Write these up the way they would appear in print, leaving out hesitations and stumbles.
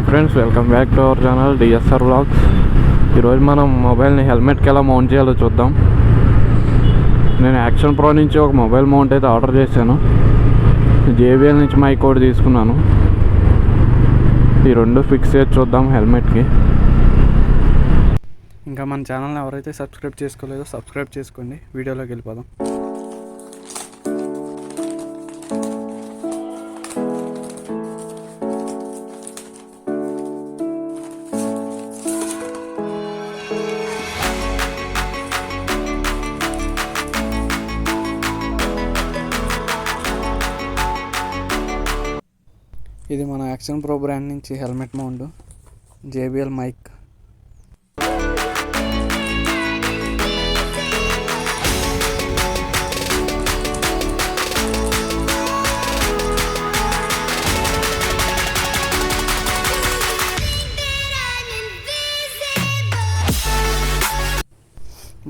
Hi friends, welcome back to our channel DSR vlogs. ఈరోజు మనం మొబైల్ని హెల్మెట్కి ఎలా మౌంట్ చేయాలో చూద్దాం. నేను యాక్షన్ ప్రో నుంచి ఒక మొబైల్ మౌంట్ అయితే ఆర్డర్ చేశాను. JBL నుంచి మైక్ ఒకటి తీసుకున్నాను. ఈ రెండు ఫిక్స్ చేసి చూద్దాం హెల్మెట్కి. ఇంకా మన ఛానల్ని ఎవరైతే సబ్స్క్రైబ్ చేసుకోలేదో సబ్స్క్రైబ్ చేసుకోండి. వీడియోలోకి వెళ్ళిపోదాం. ఇది మన యాక్షన్ ప్రో బ్రాండ్ నుంచి helmet mount JBL mic.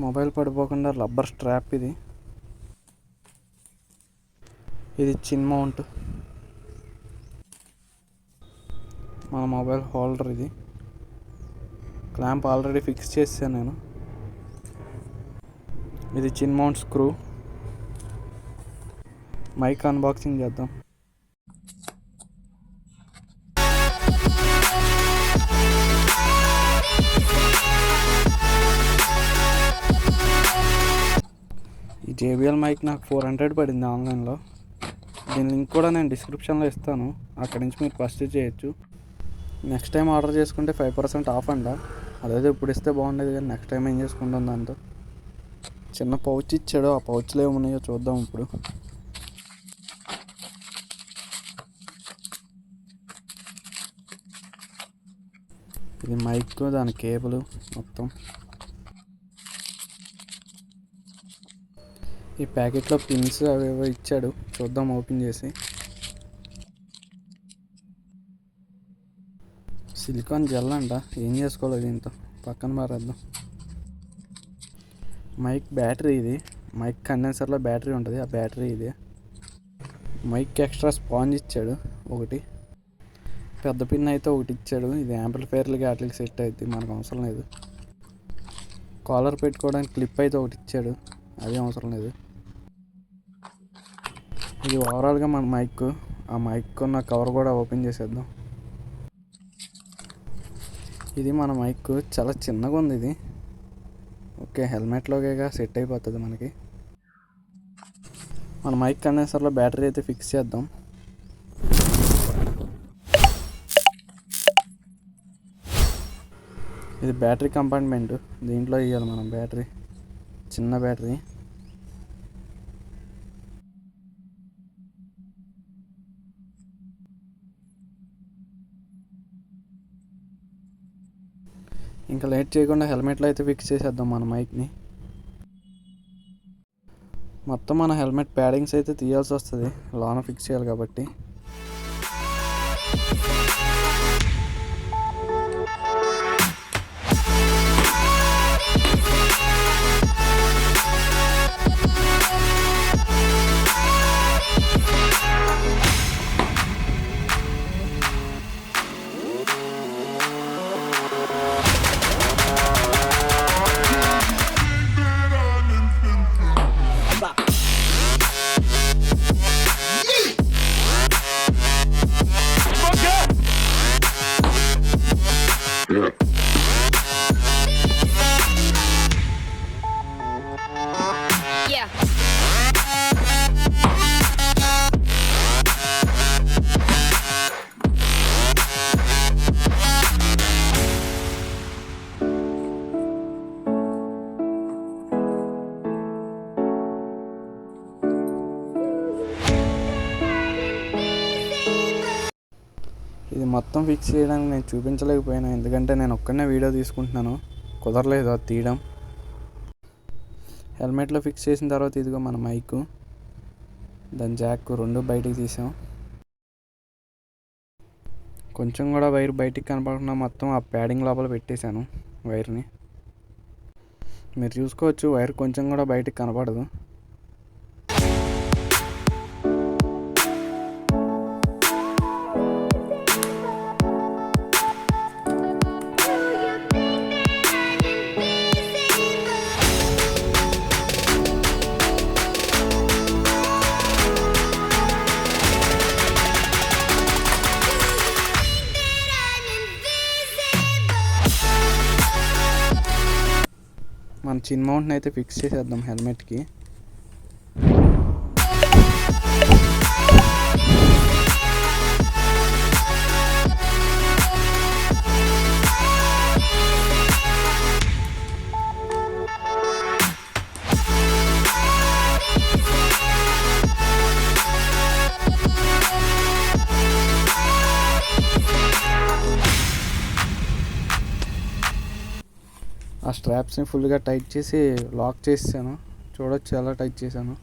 Mobile పడిపోకుండా రబ్బర్ స్ట్రాప్ ఇది చిన్ మౌంట్. మన మొబైల్ హోల్డర్ ఇది. క్లాంప్ ఆల్రెడీ ఫిక్స్ చేసాను నేను. ఇది chin mount screw. Mic unboxing చేద్దాం. ఈ JBL మైక్ నాకు 400 పడింది ఆన్లైన్లో. దీని లింక్ కూడా నేను డిస్క్రిప్షన్లో ఇస్తాను, అక్కడి నుంచి మీరు పర్చేజ్ చేయొచ్చు. నెక్స్ట్ టైం ఆర్డర్ చేసుకుంటే 5% ఆఫ్ అంట. అదైతే ఇప్పుడు ఇస్తే బాగుండేది, కానీ నెక్స్ట్ టైం ఏం చేసుకుంటాం. దాంతో చిన్న పౌచ్ ఇచ్చాడు. ఆ పౌచ్లో ఏమున్నాయో చూద్దాం ఇప్పుడు. ఇది మైక్, దాని కేబుల్ మొత్తం. ఈ ప్యాకెట్లో పిన్స్ అవేవో ఇచ్చాడు, చూద్దాం ఓపెన్ చేసి. సిలికాన్ జెల్ అంట. ఏం చేసుకోవాలి దీంతో, పక్కన మారేద్దాం. మైక్ బ్యాటరీ ఇది. మైక్ కండెన్సర్లో బ్యాటరీ ఉంటుంది, ఆ బ్యాటరీ ఇది. మైక్ ఎక్స్ట్రా స్పాంజ్ ఇచ్చాడు ఒకటి. పెద్ద పిన్ అయితే ఒకటి ఇచ్చాడు. ఇది యాంప్లిఫైర్లకి వాటికి సెట్ అవుతుంది, మనకు అవసరం లేదు. కాలర్ పెట్టుకోవడానికి క్లిప్ అయితే ఒకటి ఇచ్చాడు, అది అవసరం లేదు. ఇది ఓవరాల్గా మన మైక్. ఆ మైక్ ఉన్న కవర్ కూడా ఓపెన్ చేసేద్దాం. ఇది మన మైక్. చాలా చిన్నగా ఉంది ఇది. ఓకే, హెల్మెట్లోకేగా సెట్ అయిపోతుంది మనకి. మన మైక్ కండెన్సర్లో బ్యాటరీ అయితే ఫిక్స్ చేద్దాం. ఇది బ్యాటరీ కంపార్ట్మెంట్. దీంట్లో ఇవ్వాలి మనం బ్యాటరీ, చిన్న బ్యాటరీ. ఇంకా లేట్ చేయకుండా హెల్మెట్లో అయితే ఫిక్స్ చేసేద్దాం మన మైక్ని. మొత్తం మన హెల్మెట్ ప్యాడింగ్స్ అయితే తీయాల్సి వస్తుంది, లోన ఫిక్స్ చేయాలి కాబట్టి. ఇది మొత్తం ఫిక్స్ చేయడానికి నేను చూపించలేకపోయినా, ఎందుకంటే నేను ఒక్కనే వీడియో తీసుకుంటున్నాను, కుదరలేదు అది తీయడం. హెల్మెట్లో ఫిక్స్ చేసిన తర్వాత ఇదిగో మన మైకు, దాని జాక్ రెండు బయటికి తీసాం. కొంచెం కూడా వైర్ బయటికి కనపడకుండా మొత్తం ఆ ప్యాడింగ్ లోపల పెట్టేశాను వైర్ని. మీరు చూసుకోవచ్చు, వైర్ కొంచెం కూడా బయటికి కనపడదు. మన చిన్ మౌంట్ని అయితే ఫిక్స్ చేసేద్దాం హెల్మెట్కి. ఆ స్ట్రాప్స్ని ఫుల్గా టైట్ చేసి లాక్ చేసాను. చూడొచ్చు ఎలా టైట్ చేశాను.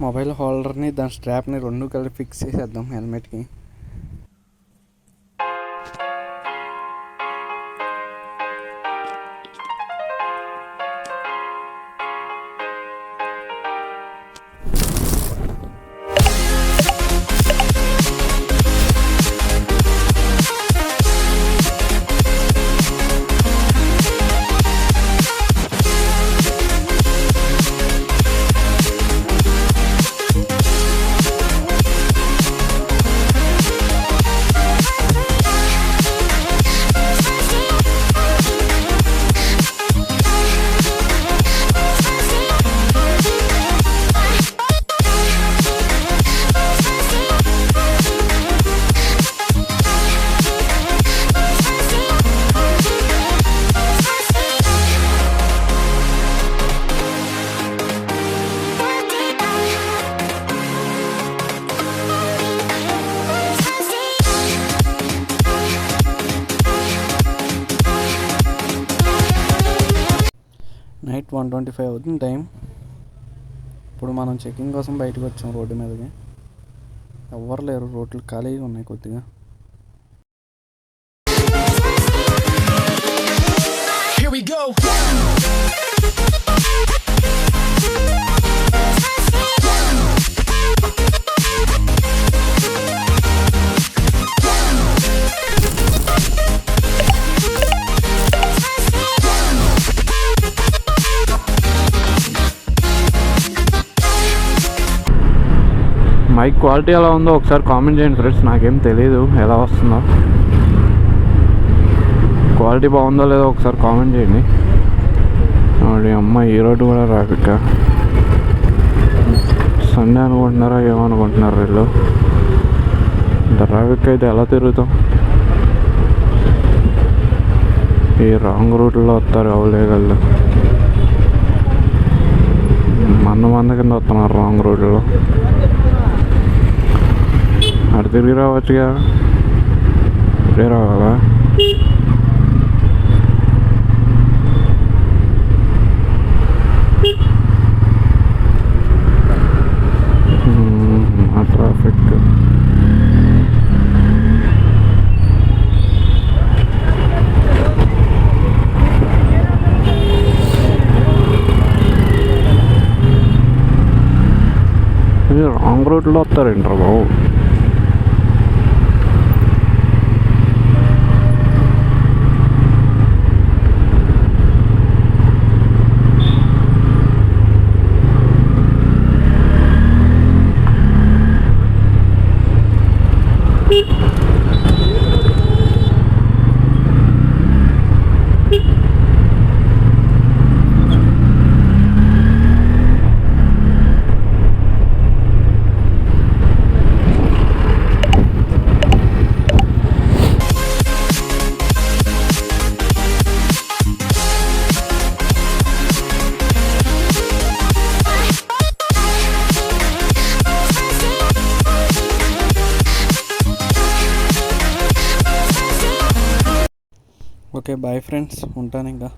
మొబైల్ హోల్డర్ని దాని స్ట్రాప్ని రెండు కలిపి ఫిక్స్ చేసేద్దాం హెల్మెట్కి. నైట్ 1:25 అవుతుంది టైం. ఇప్పుడు మనం చెకింగ్ కోసం బయటకు వచ్చాం రోడ్డు మీదకి. ఎవ్వరు లేరు, రోడ్లు ఖాళీగా ఉన్నాయి కొద్దిగా. Here we go. Mic quality ఎలా ఉందో ఒకసారి కామెంట్ చేయండి ఫ్రెండ్స్. నాకేం తెలియదు ఎలా వస్తుందో. క్వాలిటీ బాగుందో లేదో ఒకసారి కామెంట్ చేయండి. అమ్మ ఈ రోడ్డు కూడా ట్రాఫిక్. సండే అనుకుంటున్నారా ఏమనుకుంటున్నారు వీళ్ళు? ట్రాఫిక్ అయితే ఎలా తిరుగుతాం? ఈ రాంగ్ రూట్లో వస్తారు అవలేగళ్ళు. మంద కింద వస్తున్నారు రాంగ్ రూట్లో. అటు తిరిగి రావచ్చుగా, ఇటే రావాలా? ట్రాఫిక్ రాంగ్ రూట్లో వస్తారేంట్రా బాబు? ఓకే బాయ్ ఫ్రెండ్స్, ఉంటాను ఇంకా.